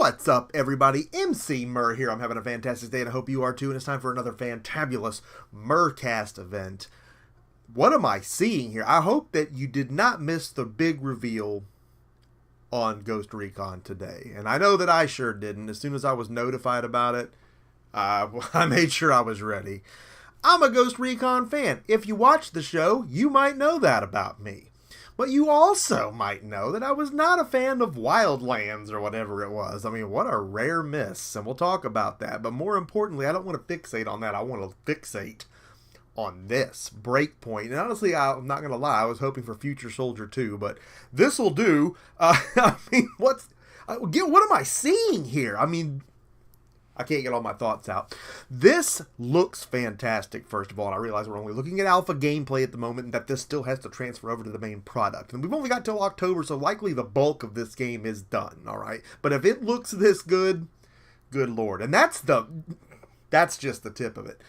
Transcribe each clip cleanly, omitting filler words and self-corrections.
What's up, everybody? Emceemur here. I'm having a fantastic day, and I hope you are too, and it's time for another fantabulous Murcast event. What am I seeing here? I hope that you did not miss the big reveal on Ghost Recon today, and I know that I sure didn't. As soon as I was notified about it, I made sure I was ready. I'm a Ghost Recon fan. If you watch the show, you might know that about me. But you also might know that I was not a fan of Wildlands or whatever it was. I mean, what a rare miss, and we'll talk about that. But more importantly, I don't want to fixate on that. I want to fixate on this, Breakpoint. And honestly, I'm not going to lie, I was hoping for Future Soldier 2, but this will do. I mean, what am I seeing here? I mean, I can't get all my thoughts out. This looks fantastic, first of all, and I realize we're only looking at alpha gameplay at the moment, and that this still has to transfer over to the main product. And we've only got till October, so likely the bulk of this game is done, alright? But if it looks this good, good lord. And that's just the tip of it.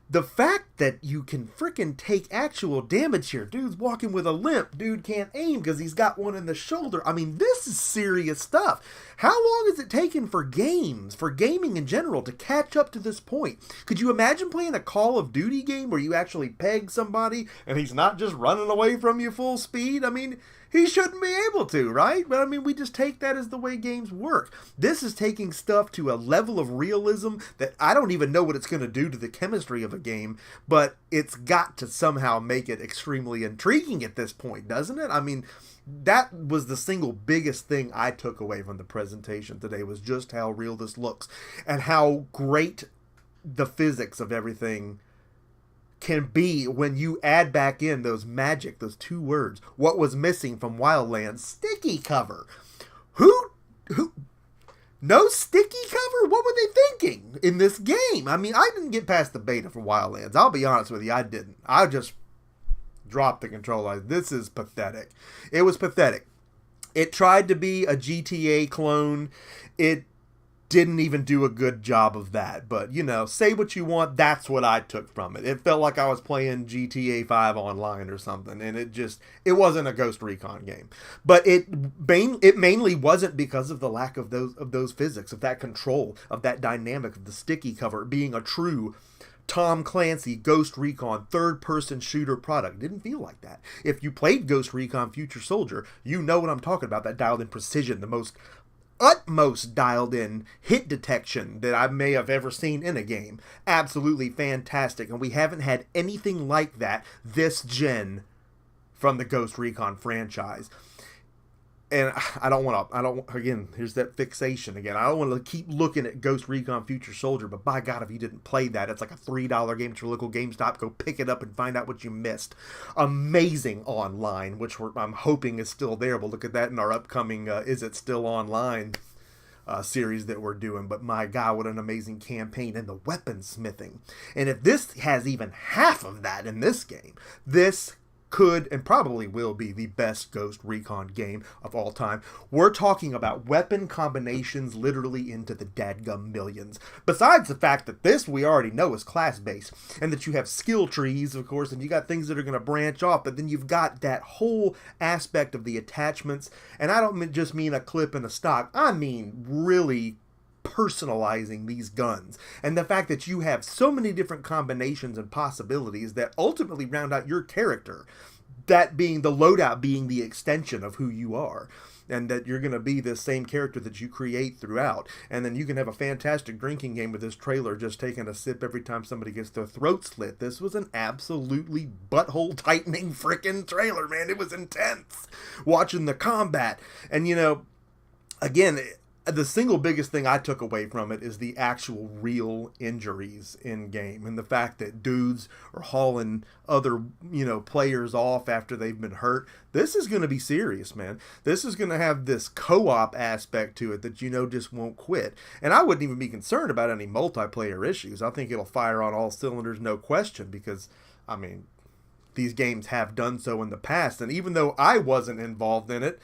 The fact that you can frickin' take actual damage here. Dude's walking with a limp. Dude can't aim because he's got one in the shoulder. I mean, this is serious stuff. How long has it taken for gaming in general, to catch up to this point? Could you imagine playing a Call of Duty game where you actually peg somebody and he's not just running away from you full speed? I mean, he shouldn't be able to, right? But I mean, we just take that as the way games work. This is taking stuff to a level of realism that I don't even know what it's going to do to the chemistry of a game, but it's got to somehow make it extremely intriguing at this point, doesn't it? I mean, that was the single biggest thing I took away from the presentation today, was just how real this looks and how great the physics of everything can be when you add back in those those two words. What was missing from Wildlands? Sticky cover. Who? No sticky cover? What were they thinking in this game? I mean, I didn't get past the beta for Wildlands. I'll be honest with you, I didn't. I just dropped the controller. This is pathetic. It was pathetic. It tried to be a GTA clone. It didn't even do a good job of that. But, you know, say what you want, that's what I took from it. It felt like I was playing GTA 5 online or something, and it wasn't a Ghost Recon game. But it mainly wasn't because of the lack of those physics, of that control, of that dynamic, of the sticky cover being a true Tom Clancy Ghost Recon third-person shooter product. Didn't feel like that. If you played Ghost Recon Future Soldier, you know what I'm talking about. That dialed in precision, the utmost dialed in hit detection that I may have ever seen in a game. Absolutely fantastic, and we haven't had anything like that this gen from the Ghost Recon franchise. And again, here's that fixation again. I don't want to keep looking at Ghost Recon Future Soldier, but by God, if you didn't play that, it's like a $3 game at your local GameStop. Go pick it up and find out what you missed. Amazing online, which I'm hoping is still there. We'll look at that in our upcoming Is It Still Online series that we're doing. But my God, what an amazing campaign, and the weaponsmithing. And if this has even half of that in this game, this could and probably will be the best Ghost Recon game of all time. We're talking about weapon combinations literally into the dadgum millions. Besides the fact that this we already know is class-based, and that you have skill trees, of course, and you got things that are going to branch off, but then you've got that whole aspect of the attachments, and I don't just mean a clip and a stock, I mean really personalizing these guns, and the fact that you have so many different combinations and possibilities that ultimately round out your character, that being the loadout being the extension of who you are, and that you're going to be this same character that you create throughout. And then you can have a fantastic drinking game with this trailer, just taking a sip every time somebody gets their throat slit. This was an absolutely butthole tightening freaking trailer, man. It was intense watching the combat. And you know, again, the single biggest thing I took away from it is the actual real injuries in game, and the fact that dudes are hauling other, players off after they've been hurt. This is going to be serious, man. This is going to have this co-op aspect to it that just won't quit. And I wouldn't even be concerned about any multiplayer issues. I think it'll fire on all cylinders, no question, because, I mean, these games have done so in the past, and even though I wasn't involved in it,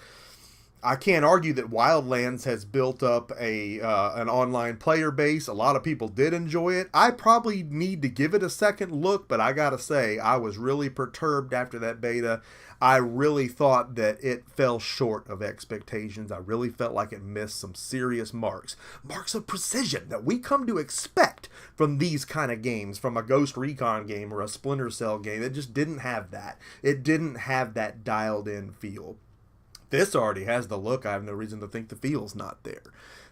I can't argue that Wildlands has built up an online player base. A lot of people did enjoy it. I probably need to give it a second look, but I gotta say, I was really perturbed after that beta. I really thought that it fell short of expectations. I really felt like it missed some serious marks of precision that we come to expect from these kind of games, from a Ghost Recon game or a Splinter Cell game. It just didn't have that. It didn't have that dialed in feel. This already has the look. I have no reason to think the feel's not there.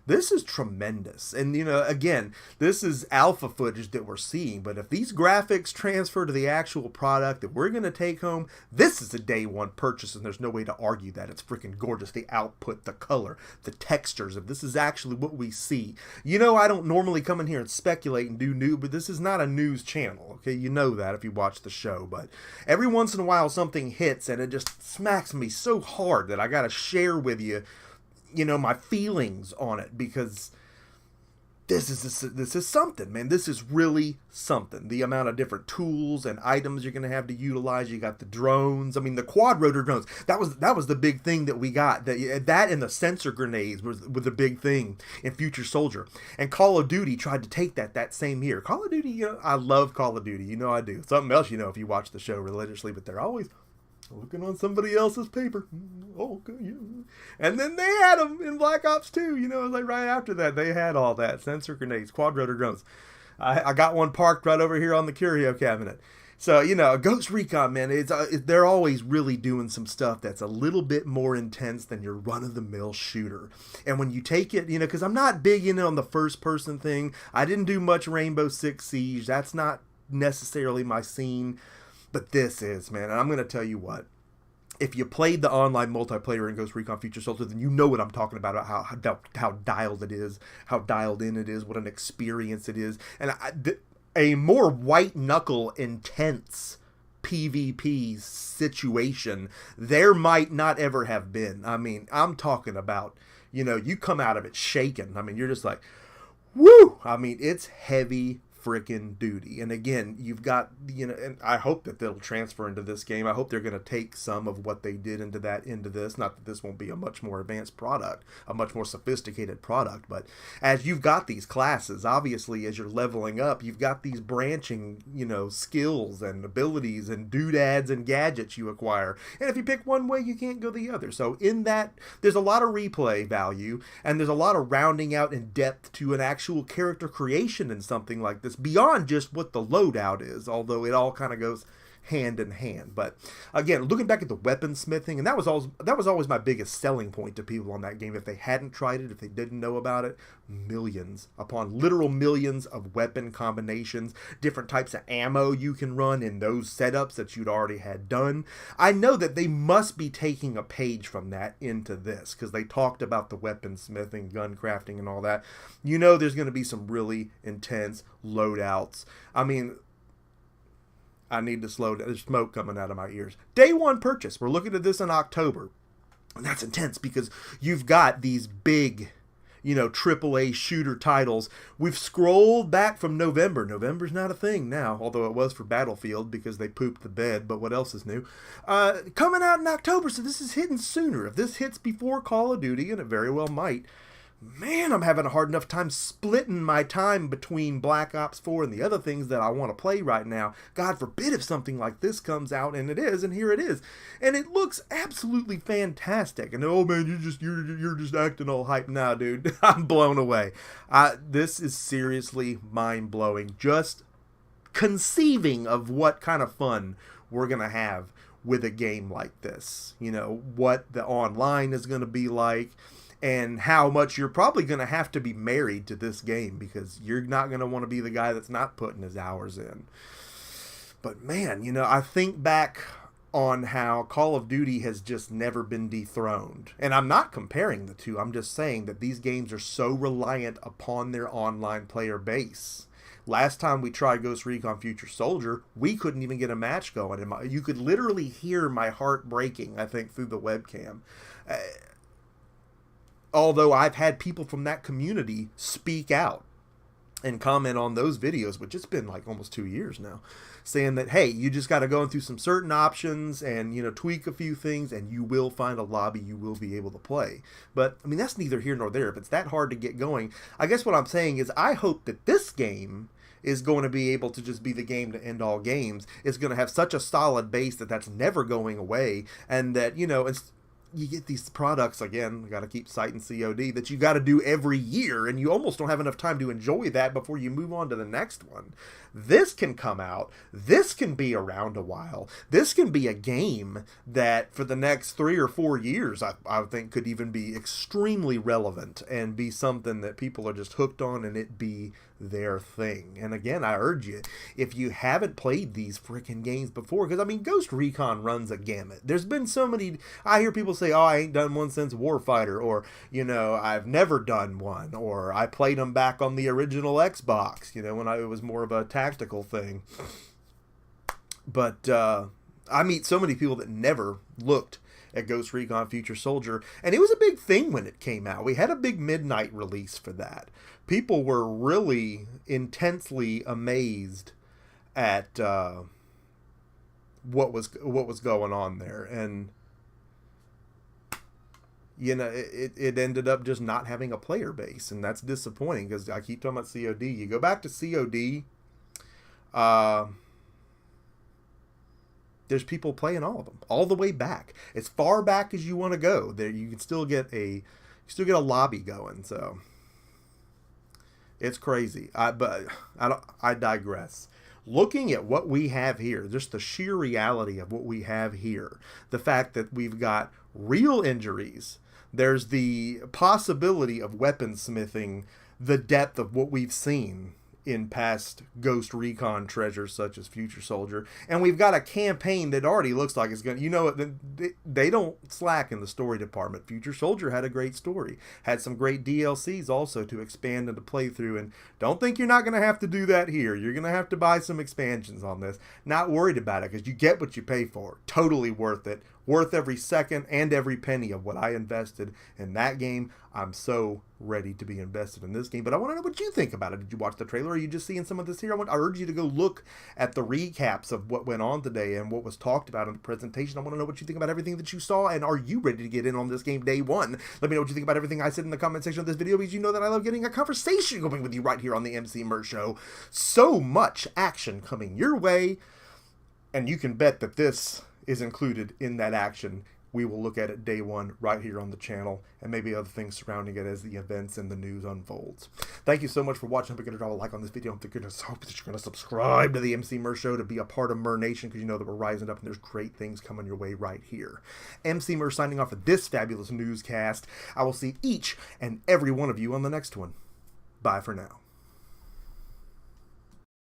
This is tremendous. And, again, this is alpha footage that we're seeing. But if these graphics transfer to the actual product that we're going to take home, this is a day one purchase. And there's no way to argue that. It's freaking gorgeous. The output, the color, the textures. If this is actually what we see. I don't normally come in here and speculate and do news, but this is not a news channel. Okay, you know that if you watch the show. But every once in a while something hits and it just smacks me so hard that I got to share with you my feelings on it, because this is something, man. This is really something. The amount of different tools and items you're going to have to utilize. You got the drones. I mean, the quad rotor drones. That was the big thing that we got. That and the sensor grenades was the big thing in Future Soldier. And Call of Duty tried to take that same year. Call of Duty, I love Call of Duty. I do. Something else, if you watch the show religiously, but they're always looking on somebody else's paper. Okay, yeah. And then they had them in Black Ops 2. It was like right after that. They had all that. Sensor grenades, quad rotor drones. I got one parked right over here on the curio cabinet. So, Ghost Recon, man, they're always really doing some stuff that's a little bit more intense than your run-of-the-mill shooter. And when you take it, because I'm not big in on the first-person thing. I didn't do much Rainbow Six Siege. That's not necessarily my scene. But this is, man, and I'm going to tell you what. If you played the online multiplayer in Ghost Recon Future Soldier, then you know what I'm talking about how dialed it is, how dialed in it is, what an experience it is. And a more white-knuckle, intense PvP situation there might not ever have been. I mean, I'm talking about, you come out of it shaking. I mean, you're just like, woo! I mean, it's heavy freaking duty. And again, you've got, and I hope that they'll transfer into this game. I hope they're going to take some of what they did into this. Not that this won't be a much more advanced product, a much more sophisticated product, but as you've got these classes, obviously, as you're leveling up, you've got these branching, skills and abilities and doodads and gadgets you acquire. And if you pick one way, you can't go the other. So in that, there's a lot of replay value, and there's a lot of rounding out in depth to an actual character creation in something like this, beyond just what the loadout is, although it all kind of goes hand in hand. But again, looking back at the weaponsmithing, and that was always my biggest selling point to people on that game. If they hadn't tried it, if they didn't know about it, millions upon literal millions of weapon combinations, different types of ammo you can run in those setups that you'd already had done. I know that they must be taking a page from that into this, because they talked about the weaponsmithing, gun crafting, and all that. There's going to be some really intense loadouts. I mean, I need to slow down. There's smoke coming out of my ears. Day one purchase. We're looking at this in October. And that's intense because you've got these big, AAA shooter titles. We've scrolled back from November. November's not a thing now, although it was for Battlefield because they pooped the bed. But what else is new? Coming out in October, so this is hitting sooner. If this hits before Call of Duty, and it very well might, man, I'm having a hard enough time splitting my time between Black Ops 4 and the other things that I want to play right now. God forbid if something like this comes out, and it is, and here it is. And it looks absolutely fantastic. And oh man, you're just acting all hype now, dude. I'm blown away. This is seriously mind-blowing. Just conceiving of what kind of fun we're going to have with a game like this. What the online is going to be like. And how much you're probably going to have to be married to this game, because you're not going to want to be the guy that's not putting his hours in. But man, I think back on how Call of Duty has just never been dethroned. And I'm not comparing the two. I'm just saying that these games are so reliant upon their online player base. Last time we tried Ghost Recon Future Soldier, we couldn't even get a match going. You could literally hear my heart breaking, I think, through the webcam. Although I've had people from that community speak out and comment on those videos, which it's been like almost 2 years now, saying that, hey, you just got to go through some certain options and, you know, tweak a few things and you will find a lobby you will be able to play. But, I mean, that's neither here nor there. If it's that hard to get going, I guess what I'm saying is I hope that this game is going to be able to just be the game to end all games. It's going to have such a solid base that that's never going away, and that, you know, it's, you get these products, again, got to keep citing COD, that you got to do every year, and you almost don't have enough time to enjoy that before you move on to the next one. This can come out. This can be around a while. This can be a game that for the next 3 or 4 years, I think could even be extremely relevant and be something that people are just hooked on and it be their thing. And again, I urge you, if you haven't played these freaking games before, because I mean, Ghost Recon runs a gamut. There's been so many, I hear people say, oh, I ain't done one since Warfighter, or, you know, I've never done one, or I played them back on the original Xbox, you know, when it was more of a tactical thing. But I meet so many people that never looked at Ghost Recon Future Soldier, and it was a big thing when it came out. We had a big midnight release for that. People were really intensely amazed at what was going on there, and you know, it ended up just not having a player base, and that's disappointing, because I keep talking about COD. You go back to COD, there's people playing all of them, all the way back, as far back as you want to go. There, you can still get a lobby going. So it's crazy. But I digress. Looking at what we have here, just the sheer reality of what we have here, the fact that we've got real injuries, there's the possibility of weaponsmithing, the depth of what we've seen in past Ghost Recon treasures such as Future Soldier, and we've got a campaign that already looks like it's going to, you know, they don't slack in the story department. Future Soldier had a great story, had some great DLCs also to expand and to play through, and don't think you're not going to have to do that here. You're going to have to buy some expansions on this. Not worried about it, because you get what you pay for. Totally worth it. Worth every second and every penny of what I invested in that game. I'm so ready to be invested in this game. But I want to know what you think about it. Did you watch the trailer? Or are you just seeing some of this here? I urge you to go look at the recaps of what went on today and what was talked about in the presentation. I want to know what you think about everything that you saw. And are you ready to get in on this game day one? Let me know what you think about everything I said in the comment section of this video, because you know that I love getting a conversation going with you right here on the Emceemur Show. So much action coming your way. And you can bet that this is included in that action. We will look at it day one right here on the channel, and maybe other things surrounding it as the events and the news unfolds. Thank you so much for watching. Don't forget to drop a like on this video. I'm hope that you're going to subscribe to the Emceemur Show to be a part of Mur Nation, because you know that we're rising up and there's great things coming your way right here. Emceemur signing off for this fabulous newscast. I will see each and every one of you on the next one. Bye for now.